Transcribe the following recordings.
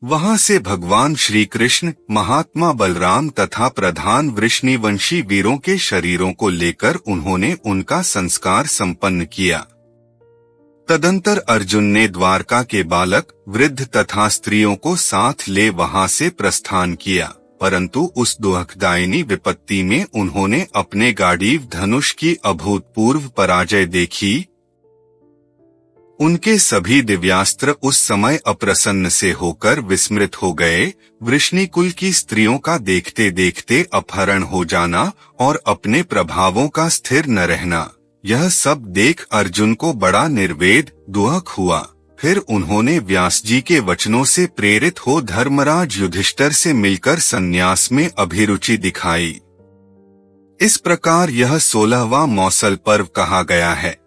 वहां से भगवान श्री कृष्ण, महात्मा बलराम तथा प्रधान वृष्णिवंशी वीरों के शरीरों को लेकर उन्होंने उनका संस्कार संपन्न किया। तदंतर अर्जुन ने द्वारका के बालक, वृद्ध तथा स्त्रियों को साथ ले वहां से प्रस्थान किया, परंतु उस दुखदायिनी विपत्ति में उन्होंने अपने गांडीव धनुष की अभूतपूर्व पराजय देखी। उनके सभी दिव्यास्त्र उस समय अप्रसन्न से होकर विस्मृत हो गए। वृष्णिकुल की स्त्रियों का देखते देखते अपहरण हो जाना और अपने प्रभावों का स्थिर न रहना, यह सब देख अर्जुन को बड़ा निर्वेद दुख हुआ। फिर उन्होंने व्यास जी के वचनों से प्रेरित हो धर्मराज युधिष्ठिर से मिलकर संन्यास में अभिरुचि दिखाई। इस प्रकार यह 16वां मौसल पर्व कहा गया है।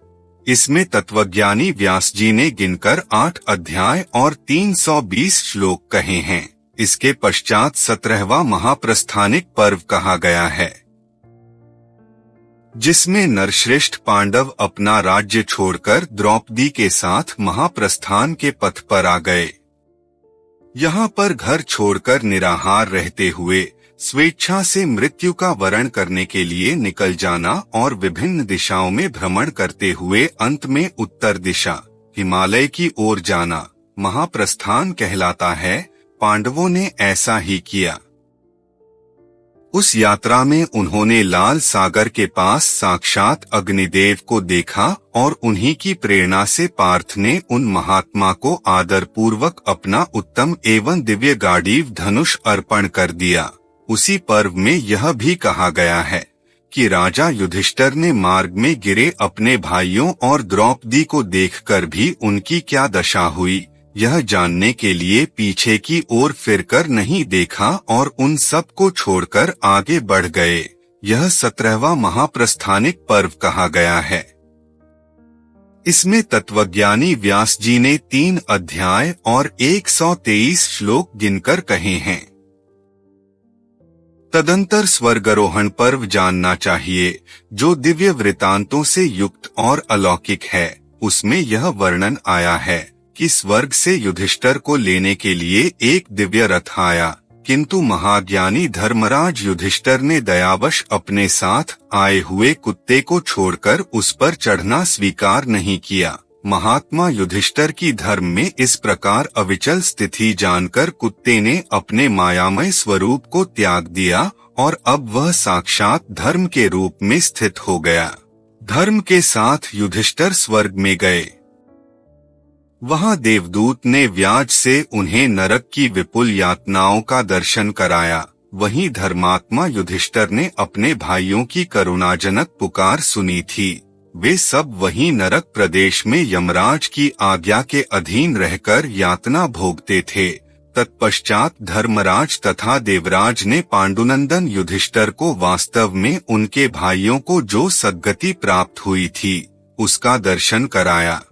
इसमें तत्वज्ञानी व्यास जी ने गिनकर 8 अध्याय और 320 श्लोक कहे हैं। इसके पश्चात 17वां महाप्रस्थानिक पर्व कहा गया है, जिसमें नरश्रेष्ठ पांडव अपना राज्य छोड़कर द्रौपदी के साथ महाप्रस्थान के पथ पर आ गए। यहाँ पर घर छोड़कर निराहार रहते हुए स्वेच्छा से मृत्यु का वरण करने के लिए निकल जाना और विभिन्न दिशाओं में भ्रमण करते हुए अंत में उत्तर दिशा हिमालय की ओर जाना महाप्रस्थान कहलाता है। पांडवों ने ऐसा ही किया। उस यात्रा में उन्होंने लाल सागर के पास साक्षात अग्निदेव को देखा और उन्हीं की प्रेरणा से पार्थ ने उन महात्मा को आदर पूर्वक अपना उत्तम एवं दिव्य गांडीव धनुष अर्पण कर दिया। उसी पर्व में यह भी कहा गया है कि राजा युधिष्ठिर ने मार्ग में गिरे अपने भाइयों और द्रौपदी को देखकर भी उनकी क्या दशा हुई, यह जानने के लिए पीछे की ओर फिरकर नहीं देखा और उन सब को छोड़कर आगे बढ़ गए। यह 17वां महाप्रस्थानिक पर्व कहा गया है। इसमें तत्वज्ञानी व्यास जी ने 3 अध्याय और 123 श्लोक गिनकर कहे हैं। तदंतर स्वर्गारोहण पर्व जानना चाहिए, जो दिव्य वृतांतों से युक्त और अलौकिक है। उसमें यह वर्णन आया है कि स्वर्ग से युधिष्ठिर को लेने के लिए एक दिव्य रथ आया, किंतु महाज्ञानी धर्मराज युधिष्ठिर ने दयावश अपने साथ आए हुए कुत्ते को छोड़कर उस पर चढ़ना स्वीकार नहीं किया। महात्मा युधिष्ठिर की धर्म में इस प्रकार अविचल स्थिति जानकर कुत्ते ने अपने मायामय स्वरूप को त्याग दिया और अब वह साक्षात धर्म के रूप में स्थित हो गया। धर्म के साथ युधिष्ठिर स्वर्ग में गए। वहां देवदूत ने व्याज से उन्हें नरक की विपुल यातनाओं का दर्शन कराया। वहीं धर्मात्मा युधिष्ठिर ने अपने भाइयों की करुणाजनक पुकार सुनी थी। वे सब वहीं नरक प्रदेश में यमराज की आज्ञा के अधीन रहकर यातना भोगते थे। तत्पश्चात धर्मराज तथा देवराज ने पांडुनंदन युधिष्ठिर को वास्तव में उनके भाइयों को जो सद्गति प्राप्त हुई थी उसका दर्शन कराया।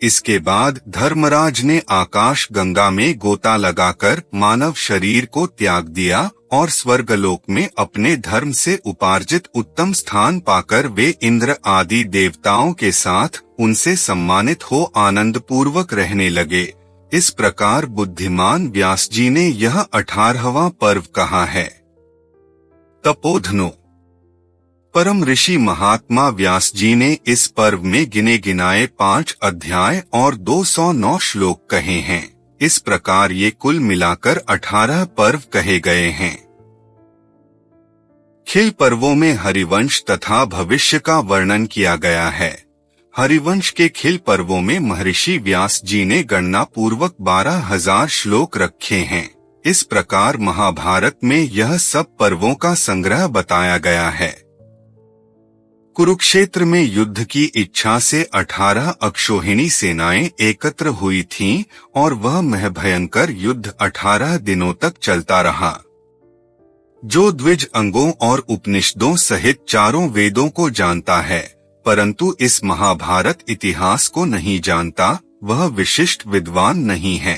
इसके बाद धर्मराज ने आकाश गंगा में गोता लगाकर मानव शरीर को त्याग दिया और स्वर्गलोक में अपने धर्म से उपार्जित उत्तम स्थान पाकर वे इंद्र आदि देवताओं के साथ उनसे सम्मानित हो आनंद पूर्वक रहने लगे। इस प्रकार बुद्धिमान व्यास जी ने यह 18वां पर्व कहा है। तपोधनो परम ऋषि महात्मा व्यास जी ने इस पर्व में गिने गिनाए 5 अध्याय और 209 श्लोक कहे हैं। इस प्रकार ये कुल मिलाकर 18 पर्व कहे गए हैं। खिल पर्वों में हरिवंश तथा भविष्य का वर्णन किया गया है। हरिवंश के खिल पर्वों में महर्षि व्यास जी ने गणना पूर्वक 12,000 श्लोक रखे हैं। इस प्रकार महाभारत में यह सब पर्वों का संग्रह बताया गया है। कुरुक्षेत्र में युद्ध की इच्छा से 18 अक्षौहिणी सेनाएं एकत्र हुई थीं और वह महभयंकर युद्ध 18 दिनों तक चलता रहा। जो द्विज अंगों और उपनिषदों सहित चारों वेदों को जानता है परंतु इस महाभारत इतिहास को नहीं जानता, वह विशिष्ट विद्वान नहीं है।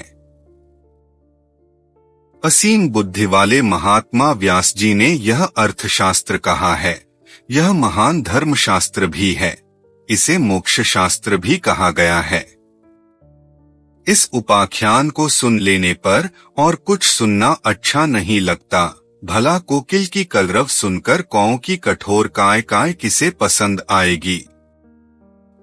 असीम बुद्धि वाले महात्मा व्यास जी ने यह अर्थशास्त्र कहा है। यह महान धर्मशास्त्र भी है। इसे मोक्ष शास्त्र भी कहा गया है। इस उपाख्यान को सुन लेने पर और कुछ सुनना अच्छा नहीं लगता। भला कोकिल की कलरव सुनकर कौओं की कठोर काय काय किसे पसंद आएगी।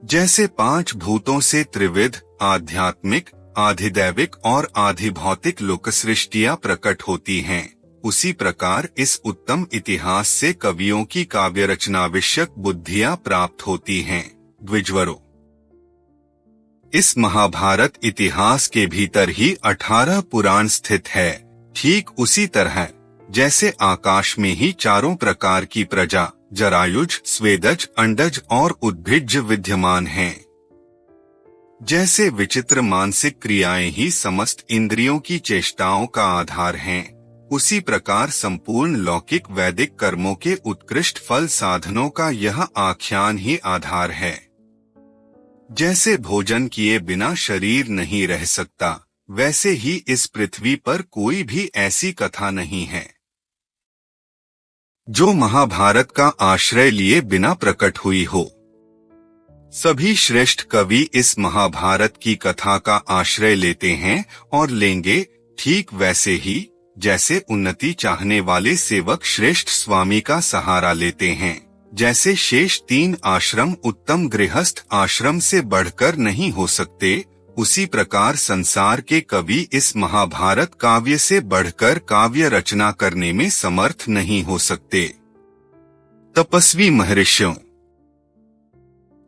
जैसे 5 भूतों से त्रिविध आध्यात्मिक, आधिदैविक और आधिभौतिक लोक सृष्टियां प्रकट होती हैं, उसी प्रकार इस उत्तम इतिहास से कवियों की काव्य रचना विषयक बुद्धियां प्राप्त होती हैं। द्विजवरों, इस महाभारत इतिहास के भीतर ही 18 पुराण स्थित है। ठीक उसी तरह जैसे आकाश में ही चारों प्रकार की प्रजा जरायुज, स्वेदज, अंडज और उद्भिज्ज विद्यमान हैं। जैसे विचित्र मानसिक क्रियाएं ही समस्त इंद्रियों की चेष्टाओं का आधार हैं, उसी प्रकार संपूर्ण लौकिक वैदिक कर्मों के उत्कृष्ट फल साधनों का यह आख्यान ही आधार है। जैसे भोजन किए बिना शरीर नहीं रह सकता, वैसे ही इस पृथ्वी पर कोई भी ऐसी कथा नहीं है जो महाभारत का आश्रय लिए बिना प्रकट हुई हो। सभी श्रेष्ठ कवि इस महाभारत की कथा का आश्रय लेते हैं और लेंगे, ठीक वैसे ही जैसे उन्नति चाहने वाले सेवक श्रेष्ठ स्वामी का सहारा लेते हैं। जैसे शेष 3 आश्रम उत्तम गृहस्थ आश्रम से बढ़कर नहीं हो सकते, उसी प्रकार संसार के कवि इस महाभारत काव्य से बढ़कर काव्य रचना करने में समर्थ नहीं हो सकते। तपस्वी महर्षियों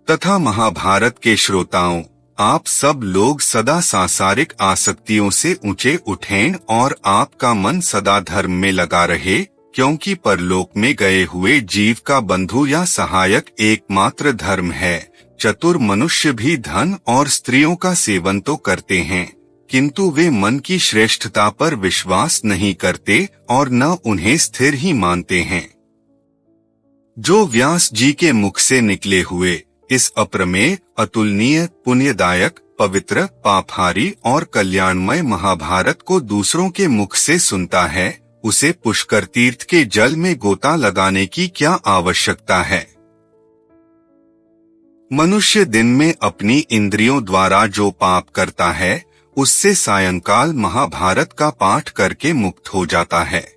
तथा महाभारत के श्रोताओं, आप सब लोग सदा सांसारिक आसक्तियों से ऊंचे उठें और आपका मन सदा धर्म में लगा रहे, क्योंकि परलोक में गए हुए जीव का बंधु या सहायक एकमात्र धर्म है। चतुर मनुष्य भी धन और स्त्रियों का सेवन तो करते हैं, किंतु वे मन की श्रेष्ठता पर विश्वास नहीं करते और न उन्हें स्थिर ही मानते हैं। जो व्यास जी के मुख से निकले हुए इस अप्रमेय, अतुलनीय, पुण्यदायक, पवित्र, पापहारी और कल्याणमय महाभारत को दूसरों के मुख से सुनता है, उसे पुष्कर तीर्थ के जल में गोता लगाने की क्या आवश्यकता है। मनुष्य दिन में अपनी इंद्रियों द्वारा जो पाप करता है, उससे सायंकाल महाभारत का पाठ करके मुक्त हो जाता है।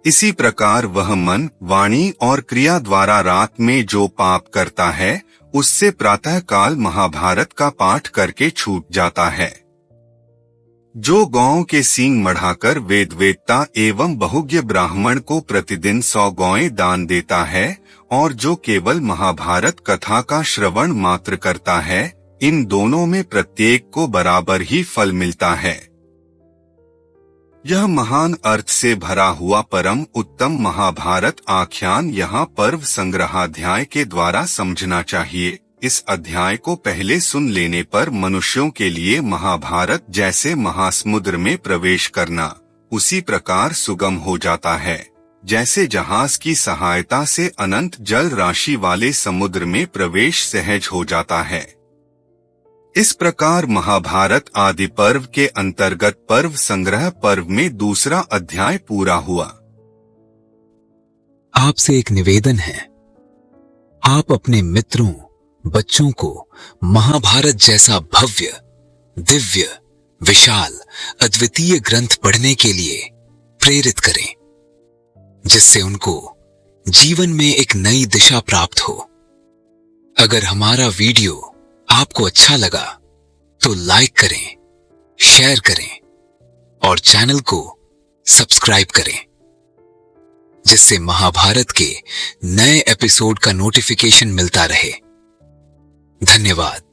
इसी प्रकार वह मन, वाणी और क्रिया द्वारा रात में जो पाप करता है, उससे प्रातः काल महाभारत का पाठ करके छूट जाता है। जो गौओं के सींग मढ़ाकर वेदवेत्ता एवं बहुज्ञ ब्राह्मण को प्रतिदिन 100 गौएं दान देता है और जो केवल महाभारत कथा का श्रवण मात्र करता है, इन दोनों में प्रत्येक को बराबर ही फल मिलता है। यह महान अर्थ से भरा हुआ परम उत्तम महाभारत आख्यान यहाँ पर्व संग्रहाध्याय के द्वारा समझना चाहिए। इस अध्याय को पहले सुन लेने पर मनुष्यों के लिए महाभारत जैसे महासमुद्र में प्रवेश करना उसी प्रकार सुगम हो जाता है, जैसे जहाज की सहायता से अनंत जल राशि वाले समुद्र में प्रवेश सहज हो जाता है। इस प्रकार महाभारत आदि पर्व के अंतर्गत पर्व संग्रह पर्व में दूसरा अध्याय पूरा हुआ। आपसे एक निवेदन है, आप अपने मित्रों, बच्चों को महाभारत जैसा भव्य, दिव्य, विशाल, अद्वितीय ग्रंथ पढ़ने के लिए प्रेरित करें, जिससे उनको जीवन में एक नई दिशा प्राप्त हो। अगर हमारा वीडियो आपको अच्छा लगा तो लाइक करें, शेयर करें और चैनल को सब्सक्राइब करें, जिससे महाभारत के नए एपिसोड का नोटिफिकेशन मिलता रहे। धन्यवाद।